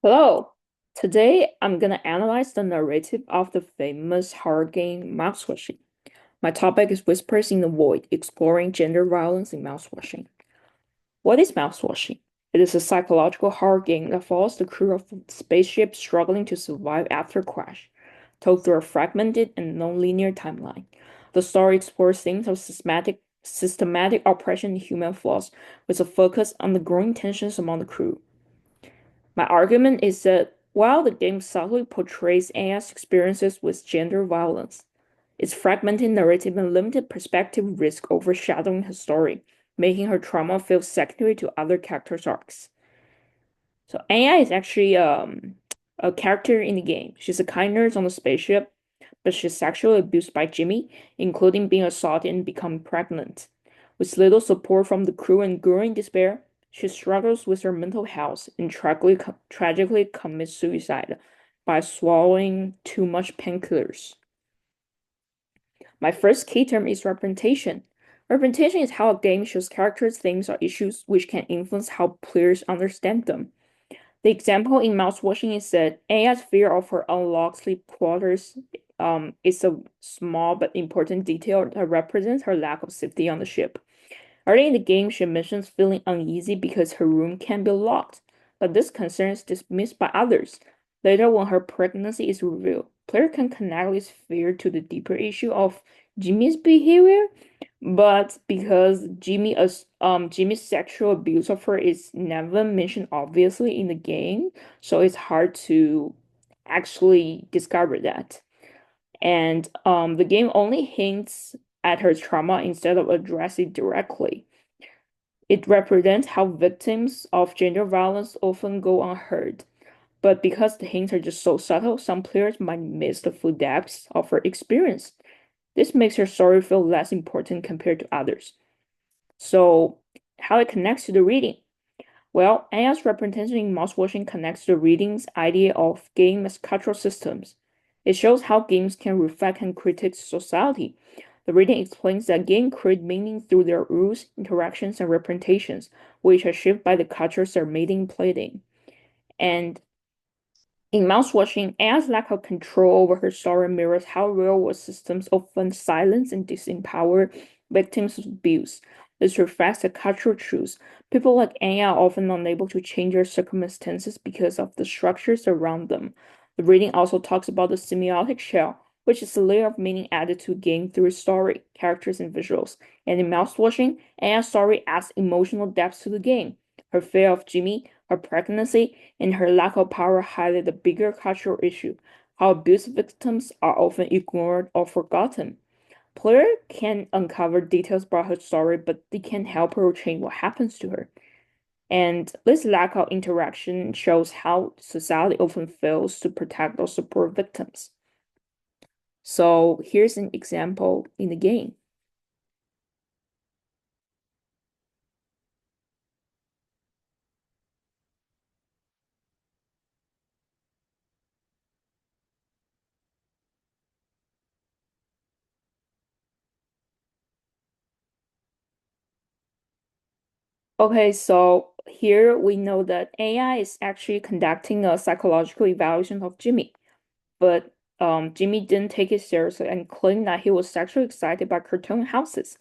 Hello. Today I'm gonna analyze the narrative of the famous horror game Mouse Washing. My topic is Whispers in the Void, exploring gender violence in mouse washing. What is mouse washing? It is a psychological horror game that follows the crew of a spaceship struggling to survive after a crash, told through a fragmented and non-linear timeline. The story explores themes of systematic oppression and human flaws, with a focus on the growing tensions among the crew. My argument is that while the game subtly portrays AI's experiences with gender violence, its fragmented narrative and limited perspective risk overshadowing her story, making her trauma feel secondary to other characters' arcs. So AI is actually a character in the game. She's a kind nurse on the spaceship, but she's sexually abused by Jimmy, including being assaulted and becoming pregnant. With little support from the crew and growing despair, she struggles with her mental health and tragically commits suicide by swallowing too much painkillers. My first key term is representation. Representation is how a game shows characters, themes, or issues which can influence how players understand them. The example in mouse washing is that Aya's fear of her unlocked sleep quarters is a small but important detail that represents her lack of safety on the ship. Early in the game, she mentions feeling uneasy because her room can be locked, but this concern is dismissed by others. Later, when her pregnancy is revealed, player can connect this fear to the deeper issue of Jimmy's behavior, but because Jimmy's sexual abuse of her is never mentioned obviously in the game, so it's hard to actually discover that. And the game only hints at her trauma instead of addressing it directly. It represents how victims of gender violence often go unheard. But because the hints are just so subtle, some players might miss the full depths of her experience. This makes her story feel less important compared to others. So, how it connects to the reading? Well, Anya's representation in mouse washing connects to the reading's idea of game as cultural systems. It shows how games can reflect and critique society. The reading explains that games create meaning through their rules, interactions, and representations, which are shaped by the cultures they're made in playing. And in mouse washing, Anne's lack of control over her story mirrors how real-world systems often silence and disempower victims of abuse. This reflects a cultural truth. People like Anne are often unable to change their circumstances because of the structures around them. The reading also talks about the semiotic shell, which is a layer of meaning added to a game through story, characters, and visuals. And in mouse washing, Anne's story adds emotional depth to the game. Her fear of Jimmy, her pregnancy, and her lack of power highlight the bigger cultural issue, how abuse victims are often ignored or forgotten. Player can uncover details about her story, but they can't help her change what happens to her. And this lack of interaction shows how society often fails to protect or support victims. So here's an example in the game. Okay, so here we know that AI is actually conducting a psychological evaluation of Jimmy. But Jimmy didn't take it seriously and claimed that he was sexually excited by cartoon houses.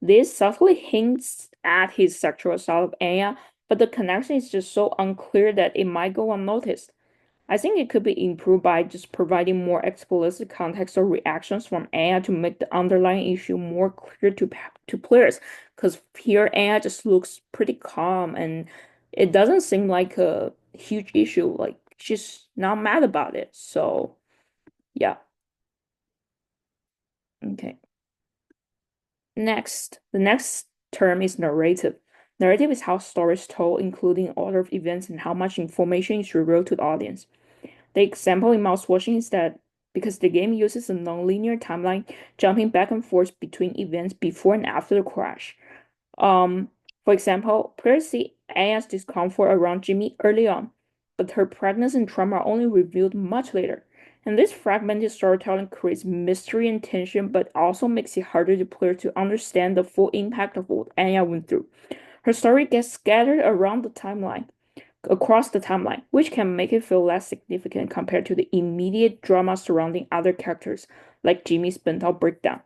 This subtly hints at his sexual assault of Anya, but the connection is just so unclear that it might go unnoticed. I think it could be improved by just providing more explicit context or reactions from Anya to make the underlying issue more clear to players. Because here Anya just looks pretty calm and it doesn't seem like a huge issue. Like she's not mad about it. So. Yeah. Okay. The next term is narrative. Narrative is how stories told, including order of events and how much information is revealed to the audience. The example in mouse watching is that because the game uses a non-linear timeline, jumping back and forth between events before and after the crash. Um, for example, players see Aya's discomfort around Jimmy early on, but her pregnancy and trauma are only revealed much later. And this fragmented storytelling creates mystery and tension, but also makes it harder to players to understand the full impact of what Anya went through. Her story gets scattered around the timeline. across the timeline, which can make it feel less significant compared to the immediate drama surrounding other characters, like Jimmy's mental breakdown,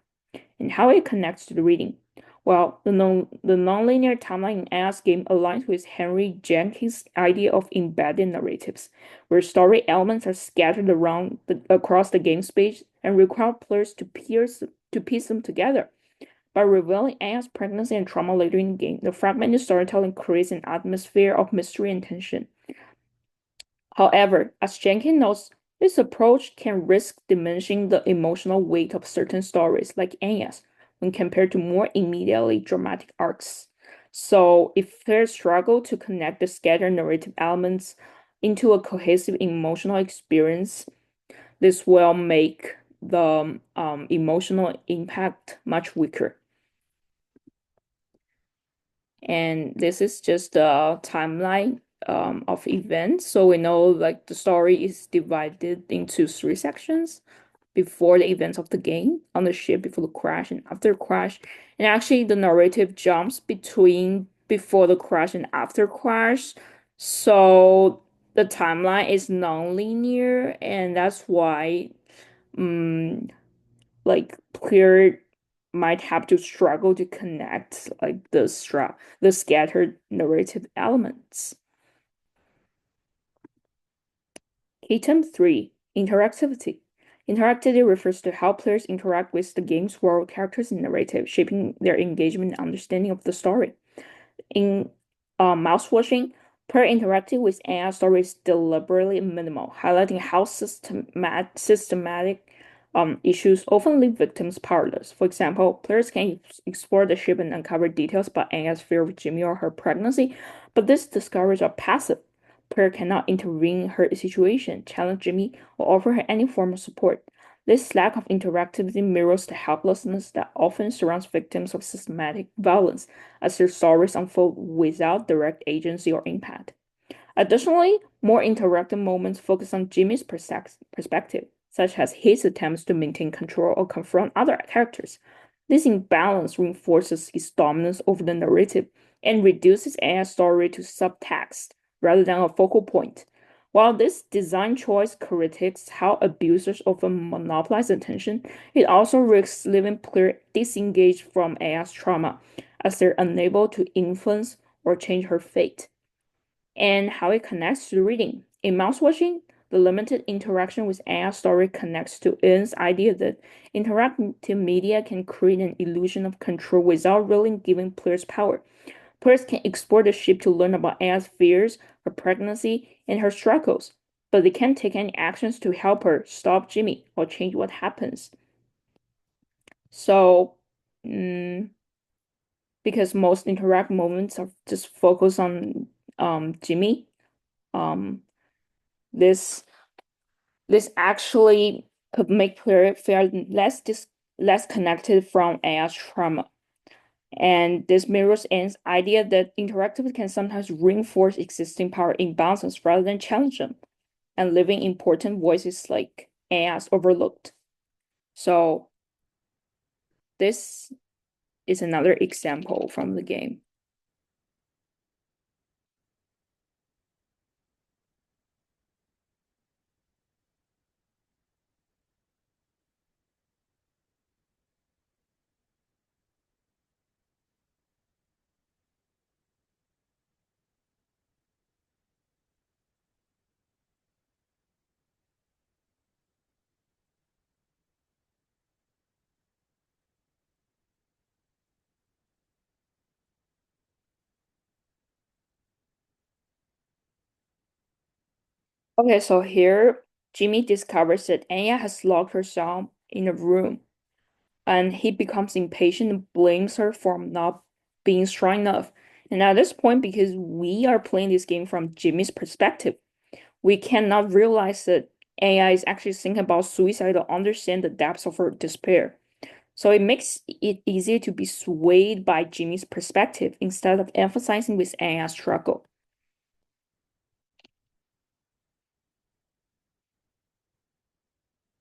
and how it connects to the reading. Well, the nonlinear timeline in Anna's game aligns with Henry Jenkins' idea of embedded narratives, where story elements are scattered across the game space and require players to piece them together. By revealing Anna's pregnancy and trauma later in the game, the fragmented storytelling creates an atmosphere of mystery and tension. However, as Jenkins notes, this approach can risk diminishing the emotional weight of certain stories, like Anya's, when compared to more immediately dramatic arcs. So, if players struggle to connect the scattered narrative elements into a cohesive emotional experience, this will make the emotional impact much weaker. And this is just a timeline of events. So we know like the story is divided into three sections: before the events of the game, on the ship before the crash, and after the crash. And actually the narrative jumps between before the crash and after crash. So the timeline is non-linear, and that's why um like player might have to struggle to connect like the scattered narrative elements. Item 3, interactivity. Interactivity refers to how players interact with the game's world, characters, and narrative, shaping their engagement and understanding of the story. In mouse washing, player interacting with AI story is deliberately minimal, highlighting how systematic issues often leave victims powerless. For example, players can explore the ship and uncover details about Anya's fear of Jimmy or her pregnancy, but these discoveries are passive. Player cannot intervene in her situation, challenge Jimmy, or offer her any form of support. This lack of interactivity mirrors the helplessness that often surrounds victims of systematic violence as their stories unfold without direct agency or impact. Additionally, more interactive moments focus on Jimmy's perspective, such as his attempts to maintain control or confront other characters. This imbalance reinforces his dominance over the narrative and reduces Anna's story to subtext rather than a focal point. While this design choice critiques how abusers often monopolize attention, it also risks leaving players disengaged from Anna's trauma as they're unable to influence or change her fate. And how it connects to reading. In mouse watching, the limited interaction with Anna's story connects to Ian's idea that interactive media can create an illusion of control without really giving players power. Players can explore the ship to learn about Anna's fears, her pregnancy, and her struggles, but they can't take any actions to help her stop Jimmy or change what happens. So, mm, because most interact moments are just focused on Jimmy, um, this this actually could make player feel less connected from Anna's trauma. And this mirrors Anne's idea that interactivity can sometimes reinforce existing power imbalances rather than challenge them, and leaving important voices like Anne's overlooked. So this is another example from the game. Okay, so here Jimmy discovers that Anya has locked herself in a room, and he becomes impatient and blames her for not being strong enough. And at this point, because we are playing this game from Jimmy's perspective, we cannot realize that AI is actually thinking about suicide or understand the depths of her despair. So it makes it easier to be swayed by Jimmy's perspective instead of emphasizing with Anya's struggle.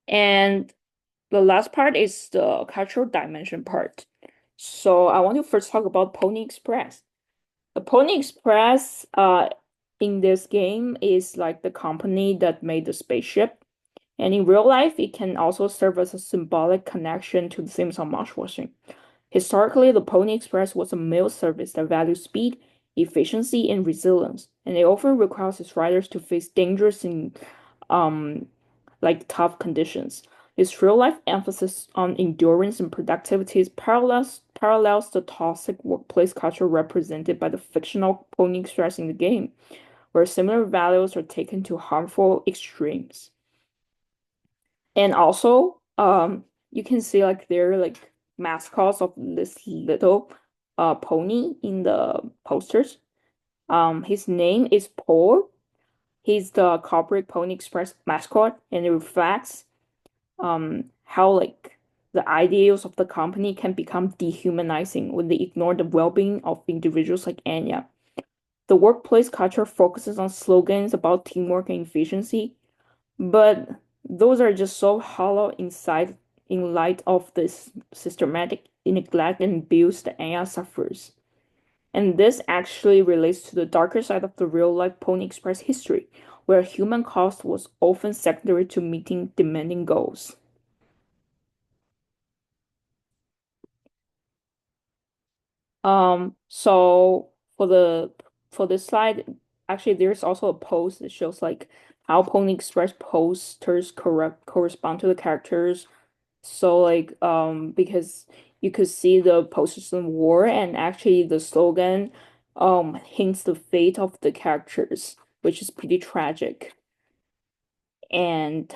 And the last part is the cultural dimension part. So I want to first talk about Pony Express. The Pony Express in this game is like the company that made the spaceship. And in real life, it can also serve as a symbolic connection to the themes of mouse-washing. Historically, the Pony Express was a mail service that valued speed, efficiency, and resilience, and it often requires its riders to face dangerous and um like tough conditions. Its real-life emphasis on endurance and productivity parallels the toxic workplace culture represented by the fictional Pony Express in the game, where similar values are taken to harmful extremes. And also, you can see like they're like mascots of this little pony in the posters. His name is Paul. He's the corporate Pony Express mascot, and it reflects how like the ideals of the company can become dehumanizing when they ignore the well-being of individuals like Anya. The workplace culture focuses on slogans about teamwork and efficiency, but those are just so hollow inside in light of this systematic neglect and abuse that Anya suffers. And this actually relates to the darker side of the real-life Pony Express history, where human cost was often secondary to meeting demanding goals. So for this slide, actually there's also a post that shows like how Pony Express posters correspond to the characters. So like because you could see the posters in war and actually the slogan hints the fate of the characters, which is pretty tragic. And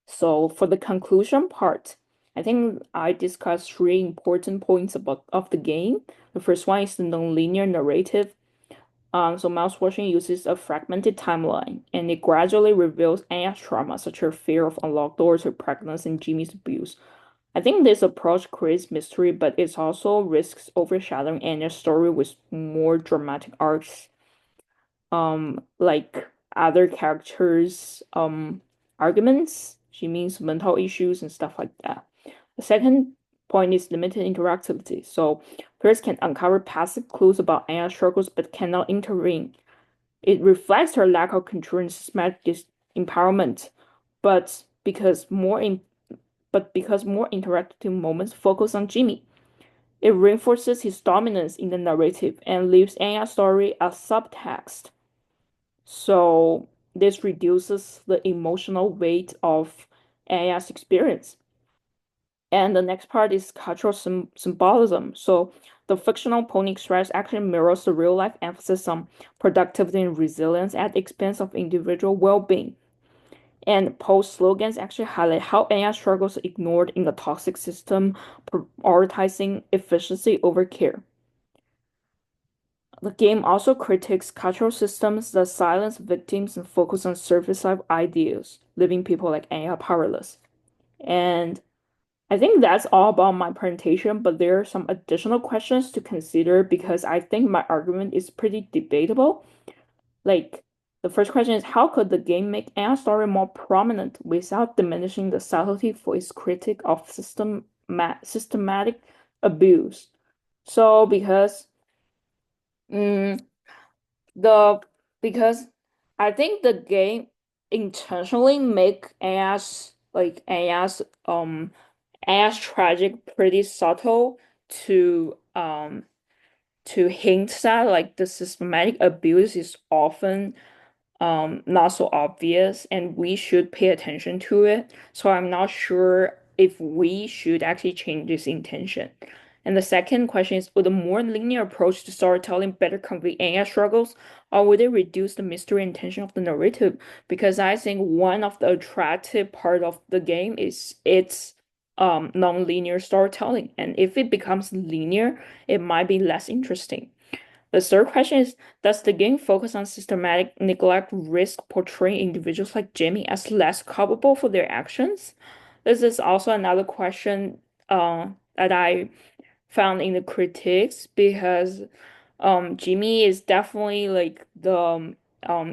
so for the conclusion part, I think I discussed three important points about of the game. The first one is the non-linear narrative. So mouse washing uses a fragmented timeline, and it gradually reveals Anya's trauma, such as fear of unlocked doors, her pregnancy, and Jimmy's abuse. I think this approach creates mystery, but it also risks overshadowing Anya's story with more dramatic arcs, like other characters' arguments, Jimmy's mental issues, and stuff like that. The second point is limited interactivity. So players can uncover passive clues about Anya's struggles but cannot intervene. It reflects her lack of control and systematic empowerment, but because more interactive moments focus on Jimmy. It reinforces his dominance in the narrative and leaves Anya's story as subtext. So this reduces the emotional weight of Anya's experience. And the next part is cultural symbolism. So the fictional Pony Express actually mirrors the real life emphasis on productivity and resilience at the expense of individual well-being. And post slogans actually highlight how AI struggles are ignored in the toxic system, prioritizing efficiency over care. The game also critiques cultural systems that silence victims and focus on surface-level ideals, leaving people like Anya powerless. And I think that's all about my presentation, but there are some additional questions to consider because I think my argument is pretty debatable. Like, the first question is how could the game make Anna's story more prominent without diminishing the subtlety for its critique of systematic abuse? So, mm, the because I think the game intentionally make Anna's tragic pretty subtle to to hint that like the systematic abuse is often not so obvious and we should pay attention to it. So I'm not sure if we should actually change this intention. And the second question is, would a more linear approach to storytelling better convey AI struggles, or would it reduce the mystery and tension of the narrative? Because I think one of the attractive part of the game is its non-linear storytelling. And if it becomes linear, it might be less interesting. The third question is, does the game focus on systematic neglect risk portraying individuals like Jamie as less culpable for their actions? This is also another question that I found in the critics because Jimmy is definitely like the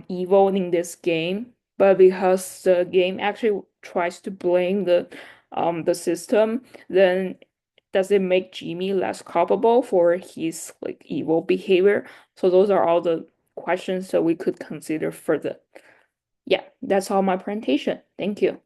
evil in this game, but because the game actually tries to blame the system, then does it make Jimmy less culpable for his like evil behavior? So those are all the questions so we could consider further. Yeah, that's all my presentation. Thank you.